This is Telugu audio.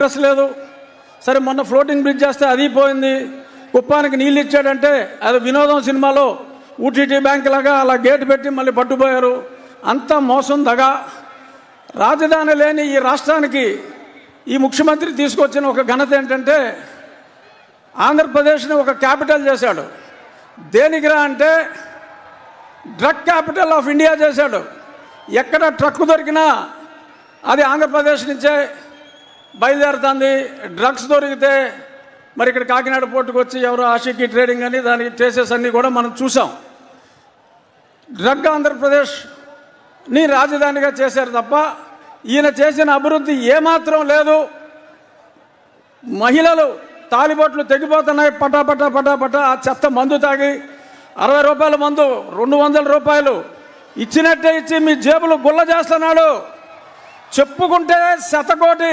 ఇంట్రెస్ట్ లేదు. సరే మొన్న ఫ్లోటింగ్ బ్రిడ్జ్ చేస్తే అది పోయింది. కుప్పానికి నీళ్ళు ఇచ్చాడంటే అది వినోదం సినిమాలో ఊటీటీ బ్యాంక్ లాగా అలా గేటు పెట్టి మళ్ళీ పట్టుపోయారు. అంతా మోసం దగా. రాజధాని లేని ఈ రాష్ట్రానికి ఈ ముఖ్యమంత్రి తీసుకొచ్చిన ఒక ఘనత ఏంటంటే ఆంధ్రప్రదేశ్ని ఒక క్యాపిటల్ చేశాడు. దేనికిరా అంటే డ్రగ్ క్యాపిటల్ ఆఫ్ ఇండియా చేశాడు. ఎక్కడ ట్రక్ దొరికినా అది ఆంధ్రప్రదేశ్ నుంచే బయలుదేరుతుంది. డ్రగ్స్ దొరికితే మరి ఇక్కడ కాకినాడ పోర్టుకు వచ్చి ఎవరో ఆషికి ట్రేడింగ్ అని దానికి ట్రేసెస్ అన్నీ కూడా మనం చూసాం. డ్రగ్ ఆంధ్రప్రదేశ్ని రాజధానిగా చేశారు తప్ప ఈయన చేసిన అభివృద్ధి ఏమాత్రం లేదు. మహిళలు తాలిబొట్లు తెగిపోతున్నాయి పటాపటా పటాపటా. ఆ చెత్త మందు తాగి 60 రూపాయల మందు 200 రూపాయలు ఇచ్చినట్టే ఇచ్చి మీ జేబులు గుల్ల చేస్తున్నాడు. చెప్పుకుంటే శతకోటి